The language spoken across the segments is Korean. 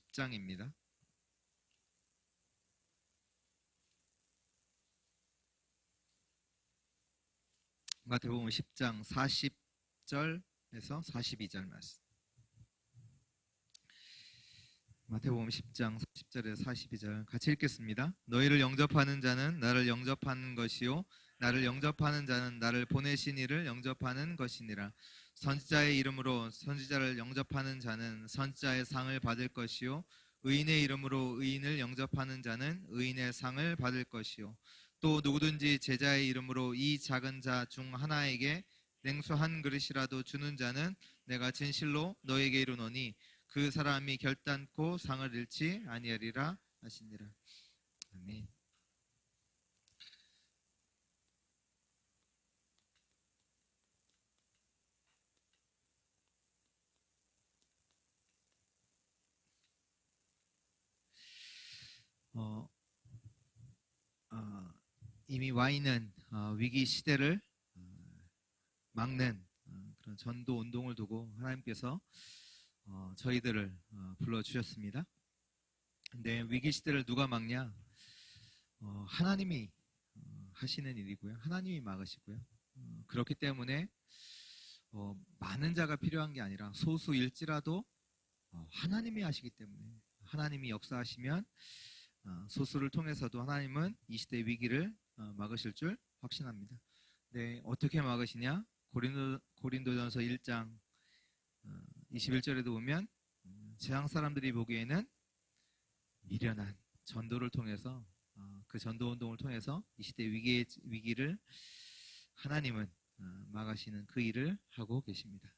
10장입니다. 마태복음 10장 40절에서 42절 말씀. 마태복음 10장 40절에서 42절 같이 읽겠습니다. 너희를 영접하는 자는 나를 영접하는 것이요 나를 영접하는 자는 나를 보내신 이를 영접하는 것이니라. 선지자의 이름으로 선지자를 영접하는 자는 선지자의 상을 받을 것이요 의인의 이름으로 의인을 영접하는 자는 의인의 상을 받을 것이요 또 누구든지 제자의 이름으로 이 작은 자 중 하나에게 냉수 한 그릇이라도 주는 자는 내가 진실로 너에게 이르노니 그 사람이 결단코 상을 잃지 아니하리라 하시니라. 아멘. 이미 와 있는 위기 시대를 막는 그런 전도 운동을 두고 하나님께서 저희들을 불러주셨습니다. 근데 위기 시대를 누가 막냐? 하나님이 하시는 일이고요. 하나님이 막으시고요. 그렇기 때문에 많은 자가 필요한 게 아니라 소수일지라도 하나님이 하시기 때문에 하나님이 역사하시면 소수를 통해서도 하나님은 이 시대의 위기를 막으실 줄 확신합니다. 네, 어떻게 막으시냐? 고린도전서 1장 21절에도 보면 세상 사람들이 보기에는 미련한 전도를 통해서 그 전도 운동을 통해서 이 시대의 위기를 하나님은 막으시는 그 일을 하고 계십니다.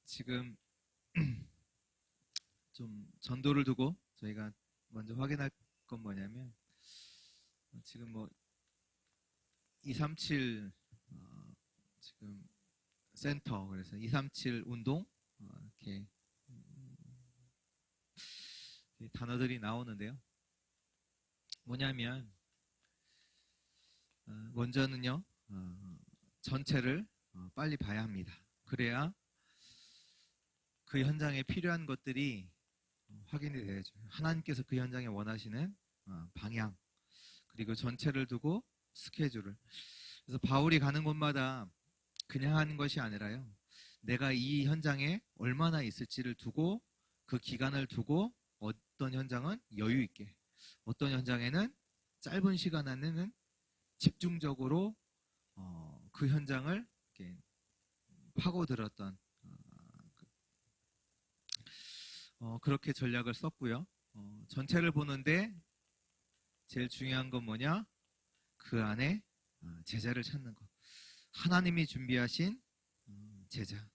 지금 좀 전도를 두고 저희가 먼저 확인할 건 뭐냐면 지금 뭐 237 지금 센터 그래서 237 운동 이렇게 단어들이 나오는데요. 뭐냐면 먼저는요 전체를 빨리 봐야 합니다. 그래야 그 현장에 필요한 것들이 확인이 돼야죠. 하나님께서 그 현장에 원하시는 방향 그리고 전체를 두고 스케줄을. 그래서 바울이 가는 곳마다 그냥 하는 것이 아니라요. 내가 이 현장에 얼마나 있을지를 두고 그 기간을 두고 어떤 현장은 여유 있게 어떤 현장에는 짧은 시간 안에는 집중적으로 그 현장을 이렇게 파고들었던 그렇게 전략을 썼고요. 전체를 보는데 제일 중요한 건 뭐냐? 그 안에 제자를 찾는 것. 하나님이 준비하신 제자.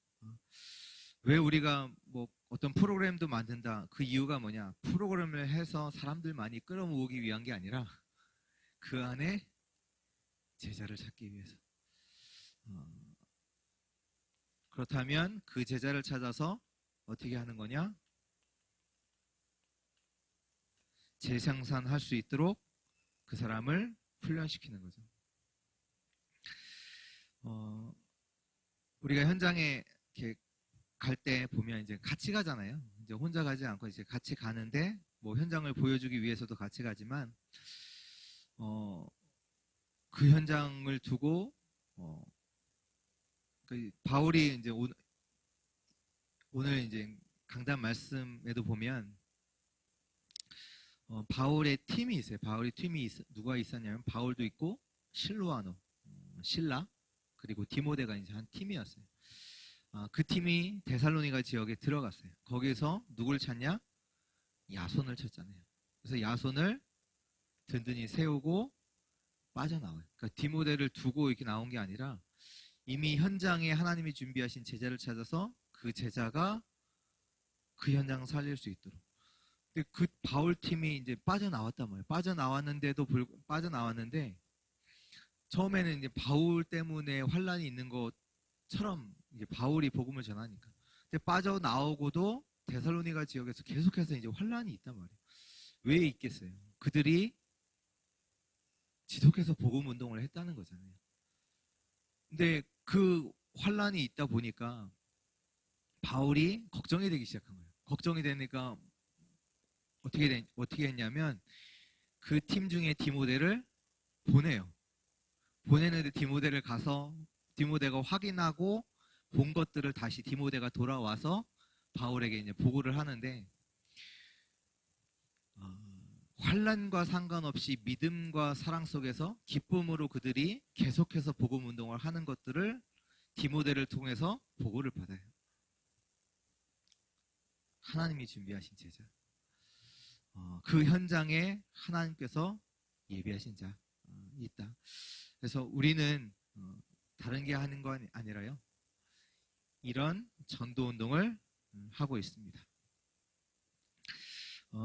왜 우리가 뭐 어떤 프로그램도 만든다. 그 이유가 뭐냐? 프로그램을 해서 사람들 많이 끌어모으기 위한 게 아니라 그 안에 제자를 찾기 위해서. 그렇다면 그 제자를 찾아서 어떻게 하는 거냐? 재생산할 수 있도록 그 사람을 훈련시키는 거죠. 우리가 현장에 이렇게 갈 때 보면 이제 같이 가잖아요. 이제 혼자 가지 않고 이제 같이 가는데 뭐 현장을 보여주기 위해서도 같이 가지만 그 현장을 두고 그 바울이 이제 오늘 이제 강단 말씀에도 보면 바울의 팀이 있어요. 바울의 팀이 누가 있었냐면 바울도 있고 실로아노, 실라 그리고 디모데가 이제 한 팀이었어요. 그 팀이 데살로니가 지역에 들어갔어요. 거기서 누굴 찾냐? 야손을 찾잖아요. 그래서 야손을 든든히 세우고 빠져나와요. 그러니까 디모데를 두고 이렇게 나온 게 아니라 이미 현장에 하나님이 준비하신 제자를 찾아서 그 제자가 그 현장을 살릴 수 있도록. 근데 그 바울 팀이 이제 빠져나왔단 말이에요. 빠져나왔는데 처음에는 이제 바울 때문에 환란이 있는 것처럼 이제 바울이 복음을 전하니까. 근데 빠져나오고도 데살로니가 지역에서 계속해서 이제 환란이 있단 말이에요. 왜 있겠어요? 그들이 지속해서 복음 운동을 했다는 거잖아요. 근데 그 환란이 있다 보니까 바울이 걱정이 되기 시작한 거예요. 걱정이 되니까 어떻게 했냐면 그 팀 중에 디모데를 보내요. 보내는데 디모데를 가서 디모데가 확인하고 본 것들을 다시 디모데가 돌아와서 바울에게 이제 보고를 하는데, 환란과 상관없이 믿음과 사랑 속에서 기쁨으로 그들이 계속해서 복음 운동을 하는 것들을 디모데를 통해서 보고를 받아요. 하나님이 준비하신 제자. 그 현장에 하나님께서 예비하신 자 있다. 그래서 우리는 다른 게 하는 건 아니라요, 이런 전도 운동을 하고 있습니다.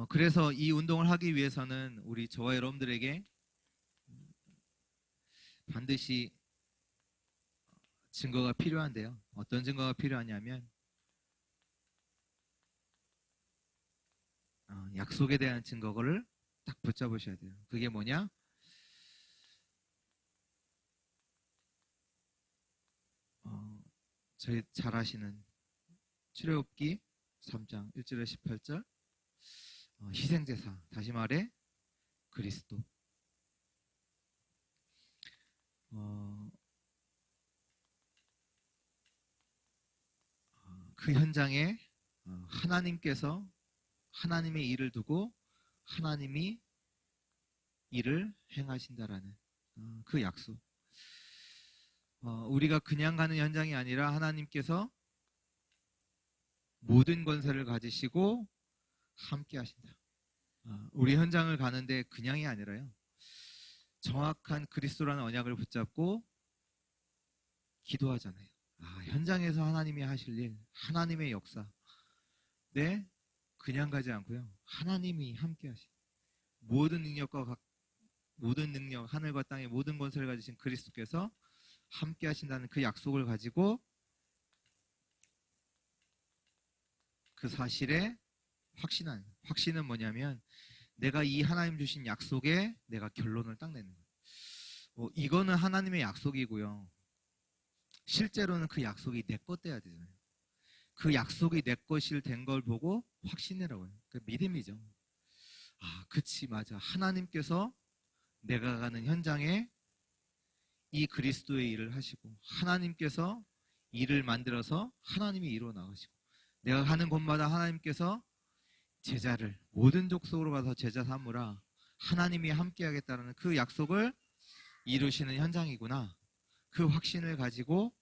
그래서 이 운동을 하기 위해서는 우리 저와 여러분들에게 반드시 증거가 필요한데요. 어떤 증거가 필요하냐면 약속에 대한 증거를 딱 붙잡으셔야 돼요. 그게 뭐냐? 저희 잘 아시는 출애굽기 3장 1절에 18절, 희생제사, 다시 말해 그리스도. 그 현장에 하나님께서 하나님의 일을 두고 하나님이 일을 행하신다라는 그 약속. 우리가 그냥 가는 현장이 아니라 하나님께서 모든 권세를 가지시고 함께 하신다. 우리 현장을 가는데 그냥이 아니라요, 정확한 그리스도라는 언약을 붙잡고 기도하잖아요. 현장에서 하나님이 하실 일, 하나님의 역사. 네, 그냥 가지 않고요, 하나님이 함께 하신 모든 능력, 하늘과 땅의 모든 권세를 가지신 그리스도께서 함께 하신다는 그 약속을 가지고 그 사실에 확신은 뭐냐면, 내가 이 하나님 주신 약속에 내가 결론을 딱 내는 거예요. 이거는 하나님의 약속이고요, 실제로는 그 약속이 내 것 돼야 되잖아요. 그 약속이 내 것일 된 걸 보고 확신이라고 해요. 그 믿음이죠. 그치, 맞아. 하나님께서 내가 가는 현장에 이 그리스도의 일을 하시고, 하나님께서 일을 만들어서 하나님이 이루어 나가시고, 내가 가는 곳마다 하나님께서 제자를 모든 족속으로 가서 제자 삼으라, 하나님이 함께 하겠다는 그 약속을 이루시는 현장이구나. 그 확신을 가지고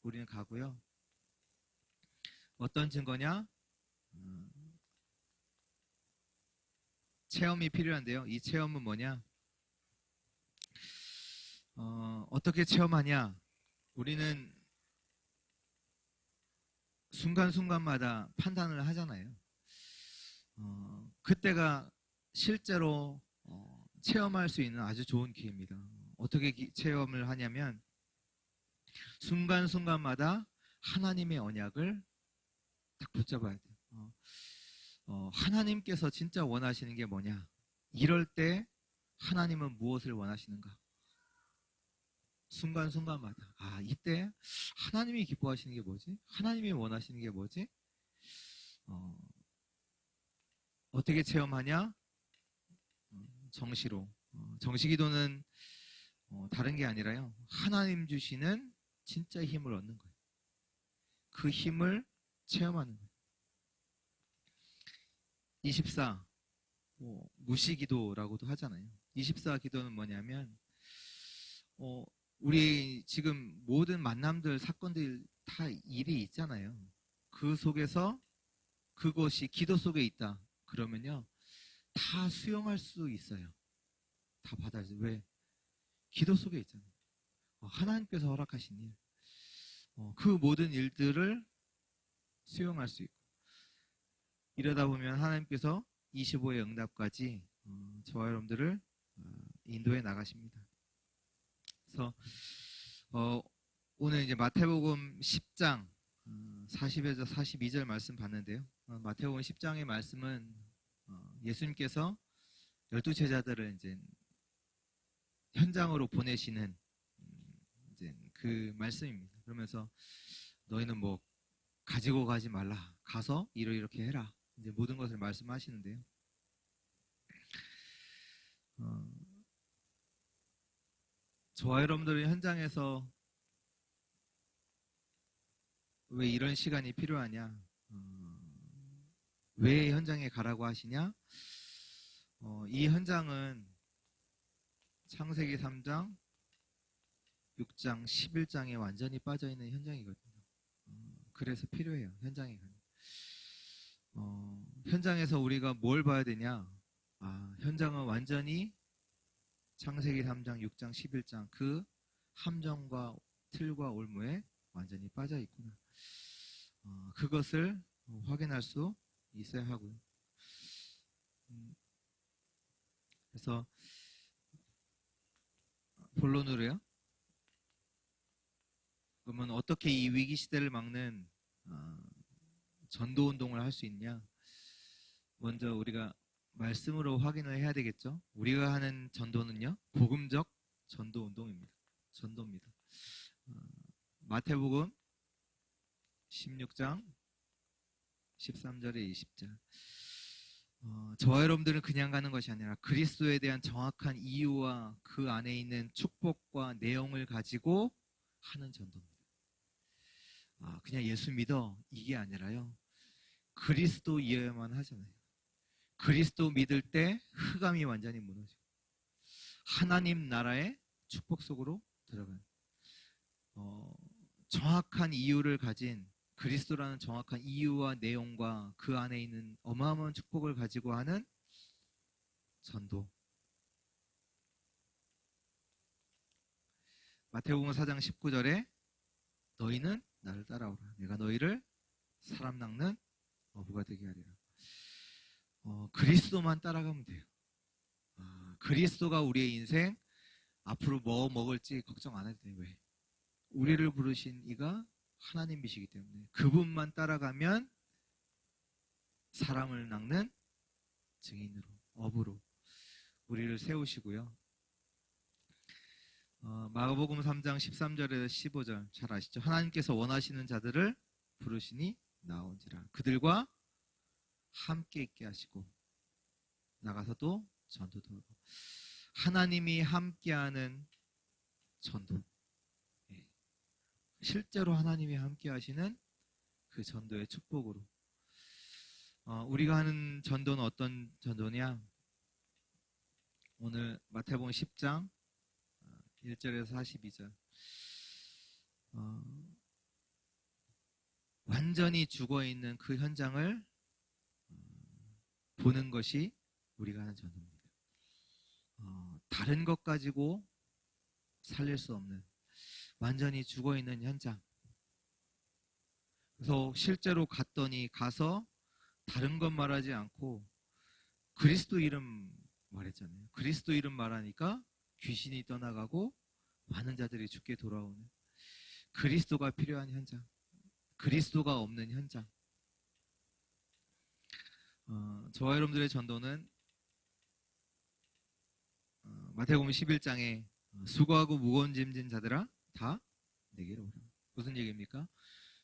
우리는 가고요. 어떤 증거냐? 체험이 필요한데요. 이 체험은 뭐냐? 어떻게 체험하냐? 우리는 순간순간마다 판단을 하잖아요. 그때가 실제로 체험할 수 있는 아주 좋은 기회입니다. 어떻게 체험을 하냐면, 순간순간마다 하나님의 언약을 딱 붙잡아야 돼요. 하나님께서 진짜 원하시는 게 뭐냐? 이럴 때 하나님은 무엇을 원하시는가? 순간순간마다 이때 하나님이 기뻐하시는 게 뭐지? 하나님이 원하시는 게 뭐지? 어떻게 체험하냐? 정시로. 정시기도는 다른 게 아니라요, 하나님 주시는 진짜 힘을 얻는 거예요. 그 힘을 체험하는 거예요. 24 무시기도라고도 하잖아요. 24 기도는 뭐냐면, 우리 지금 모든 만남들, 사건들 다 일이 있잖아요. 그 속에서 그것이 기도 속에 있다 그러면요, 다 수용할 수 있어요. 다 받아야죠. 왜? 기도 속에 있잖아요. 하나님께서 허락하신 일, 그 모든 일들을 수용할 수 있고, 이러다 보면 하나님께서 25의 응답까지 저와 여러분들을 인도해 나가십니다. 그래서 오늘 이제 마태복음 10장 40에서 42절 말씀 봤는데요. 마태복음 10장의 말씀은 예수님께서 12제자들을 이제 현장으로 보내시는 이제 그 말씀입니다. 그러면서 너희는 뭐 가지고 가지 말라. 가서 이렇게 해라. 이제 모든 것을 말씀하시는데요. 저와 여러분들은 현장에서 왜 이런 시간이 필요하냐? 왜 현장에 가라고 하시냐? 이 현장은 창세기 3장, 6장, 11장에 완전히 빠져있는 현장이거든요. 그래서 필요해요. 현장에 가는. 현장에서 우리가 뭘 봐야 되냐? 현장은 완전히 창세기 3장, 6장, 11장 그 함정과 틀과 올무에 완전히 빠져 있구나. 그것을 확인할 수 있어야 하고요. 그래서 본론으로요. 그러면 어떻게 이 위기 시대를 막는 전도 운동을 할 수 있냐? 먼저 우리가 말씀으로 확인을 해야 되겠죠. 우리가 하는 전도는요, 복음적 전도 운동입니다. 전도입니다. 마태복음 16장 13절에 20절. 저와 여러분들은 그냥 가는 것이 아니라 그리스도에 대한 정확한 이유와 그 안에 있는 축복과 내용을 가지고 하는 전도입니다. 그냥 예수 믿어 이게 아니라요. 그리스도 이해만 하잖아요. 그리스도 믿을 때 흑암이 완전히 무너지고 하나님 나라의 축복 속으로 들어가는 정확한 이유를 가진 그리스도라는 정확한 이유와 내용과 그 안에 있는 어마어마한 축복을 가지고 하는 전도. 마태복음 4장 19절에 너희는 나를 따라오라. 내가 너희를 사람 낚는 어부가 되게 하리라. 그리스도만 따라가면 돼요. 그리스도가 우리의 인생 앞으로 뭐 먹을지 걱정 안 해도 돼요. 왜? 우리를 부르신 이가 하나님이시기 때문에 그분만 따라가면 사람을 낚는 증인으로, 어부로 우리를 세우시고요. 마가복음 3장 13절에서 15절 잘 아시죠? 하나님께서 원하시는 자들을 부르시니 나온지라. 그들과 함께 있게 하시고 나가서도 전도도 하고. 하나님이 함께하는 전도. 실제로 하나님이 함께 하시는 그 전도의 축복으로. 우리가 하는 전도는 어떤 전도냐? 오늘 마태복음 10장 1절에서 42절. 완전히 죽어있는 그 현장을 보는 것이 우리가 하는 전도입니다. 다른 것 가지고 살릴 수 없는 완전히 죽어있는 현장. 그래서 실제로 가서 다른 것 말하지 않고 그리스도 이름 말했잖아요. 그리스도 이름 말하니까 귀신이 떠나가고 많은 자들이 죽게 돌아오는 그리스도가 필요한 현장, 그리스도가 없는 현장. 저와 여러분들의 전도는 마태복음 11장에 수고하고 무거운 짐 진 자들아 다 내게로 오라. 무슨 얘기입니까?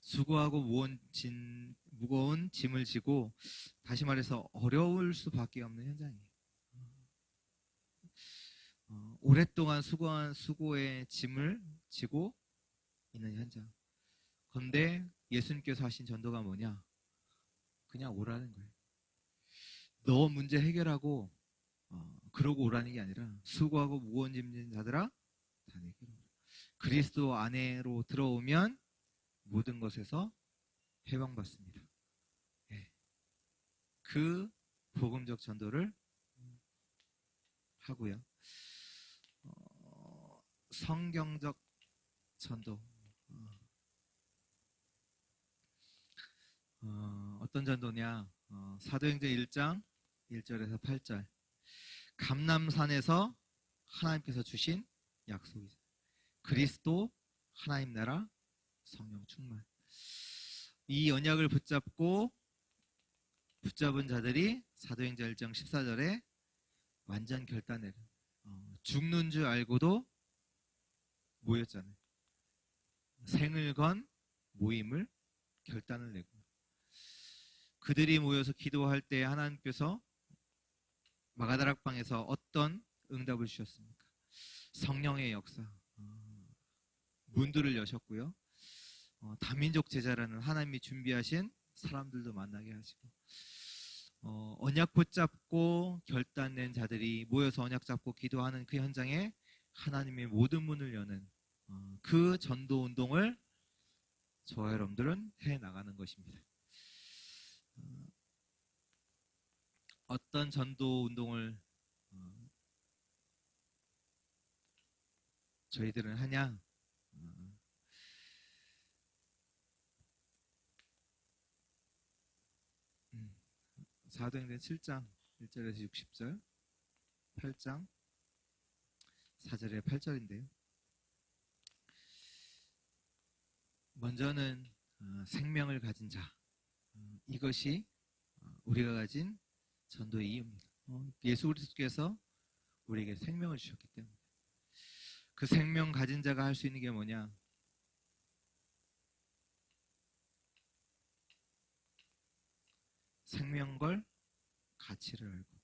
수고하고 무거운 짐을 지고, 다시 말해서 어려울 수밖에 없는 현장이에요. 오랫동안 수고의 짐을 지고 있는 현장. 그런데 예수님께서 하신 전도가 뭐냐? 그냥 오라는 거예요. 너 문제 해결하고 그러고 오라는 게 아니라 수고하고 무거운 짐 진 자들아 다 내게로 오라. 그리스도 안으로 들어오면 모든 것에서 해방받습니다. 그 복음적 전도를 하고요. 성경적 전도. 어떤 전도냐? 사도행전 1장 1절에서 8절. 감람산에서 하나님께서 주신 약속이죠. 그리스도, 하나님 나라, 성령 충만. 이 언약을 붙잡은 자들이 사도행전 1장 14절에 완전 결단을, 죽는 줄 알고도 모였잖아요. 생을 건 모임을 결단을 내고 그들이 모여서 기도할 때 하나님께서 마가다락방에서 어떤 응답을 주셨습니까? 성령의 역사, 문들을 여셨고요. 다민족 제자라는 하나님이 준비하신 사람들도 만나게 하시고 언약 붙잡고 결단낸 자들이 모여서 언약 잡고 기도하는 그 현장에 하나님의 모든 문을 여는 그 전도 운동을 저와 여러분들은 해나가는 것입니다. 어떤 전도 운동을 저희들은 하냐? 사도행전 7장 1절에서 60절, 8장 4절에 8절인데요. 먼저는 생명을 가진 자, 이것이 우리가 가진 전도의 이유입니다. 예수 그리스도께서 우리에게 생명을 주셨기 때문에 그 생명 가진 자가 할 수 있는 게 뭐냐? 생명 걸 가치를 알고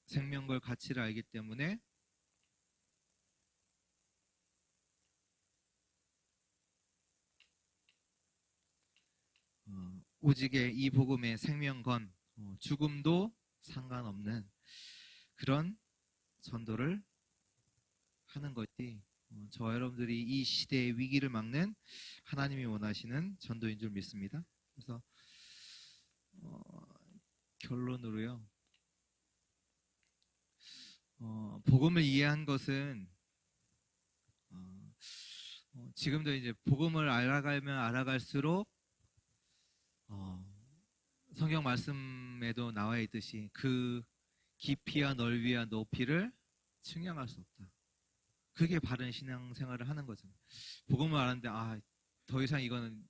생명 걸 가치를 알기 때문에 오직의 이 복음의 생명 건 죽음도 상관없는 그런 전도를 하는 것이 저와 여러분들이 이 시대의 위기를 막는 하나님이 원하시는 전도인 줄 믿습니다. 그래서 결론으로요. 복음을 이해한 것은 지금도 이제 복음을 알아가면 알아갈수록 성경 말씀에도 나와 있듯이 그 깊이와 넓이와 높이를 측량할 수 없다. 그게 바른 신앙생활을 하는 거잖아요. 복음을 알았는데 더 이상 이거는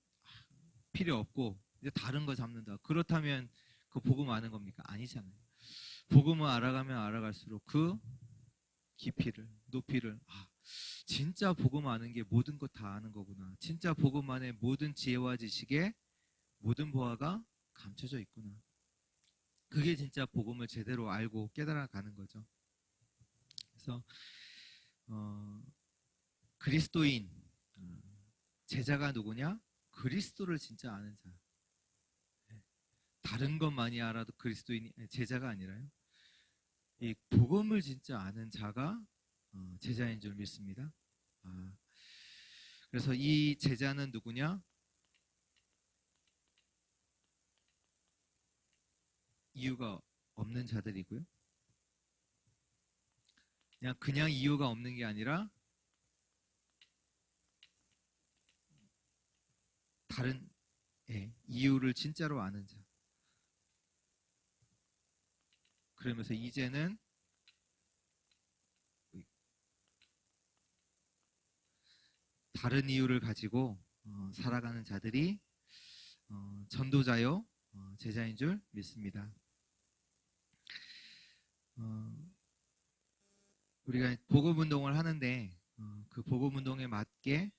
필요 없고 이제 다른 거 잡는다. 그렇다면 그 복음 아는 겁니까? 아니잖아요. 복음을 알아가면 알아갈수록 그 깊이를 높이를 진짜 복음 아는 게 모든 것 다 아는 거구나. 진짜 복음 안에 모든 지혜와 지식에 모든 보화가 감춰져 있구나. 그게 진짜 복음을 제대로 알고 깨달아가는 거죠. 그래서 그리스도인 제자가 누구냐? 그리스도를 진짜 아는 자. 다른 것 많이 알아도 그리스도인이 제자가 아니라요. 이 복음을 진짜 아는 자가 제자인 줄 믿습니다. 그래서 이 제자는 누구냐? 이유가 없는 자들이고요. 그냥 이유가 없는 게 아니라 다른 이유를 진짜로 아는 자. 그러면서 이제는 다른 이유를 가지고 살아가는 자들이 전도자요 제자인 줄 믿습니다. 우리가 복음 운동을 하는데 그 복음 운동에 맞게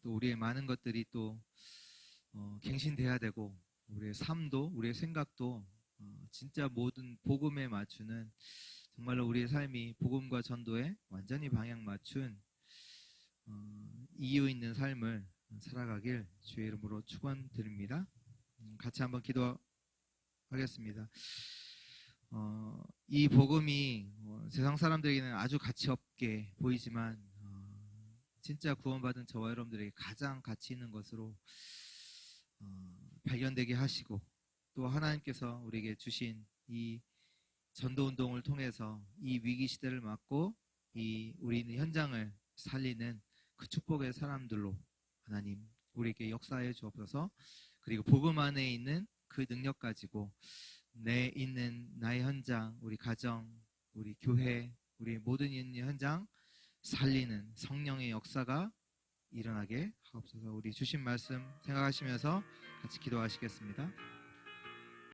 또 우리의 많은 것들이 또 갱신돼야 되고 우리의 삶도 우리의 생각도 진짜 모든 복음에 맞추는 정말로 우리의 삶이 복음과 전도에 완전히 방향 맞춘 이유 있는 삶을 살아가길 주의 이름으로 축원드립니다. 같이 한번 기도하겠습니다. 이 복음이 세상 사람들에게는 아주 가치 없게 보이지만 진짜 구원받은 저와 여러분들에게 가장 가치 있는 것으로 발견되게 하시고 또 하나님께서 우리에게 주신 이 전도운동을 통해서 이 위기 시대를 막고 이 우리 있는 현장을 살리는 그 축복의 사람들로 하나님 우리에게 역사해 주옵소서. 그리고 복음 안에 있는 그 능력 가지고 내 있는 나의 현장, 우리 가정, 우리 교회, 우리 모든 있는 현장 살리는 성령의 역사가 일어나게 하옵소서. 우리 주신 말씀 생각하시면서 같이 기도하시겠습니다.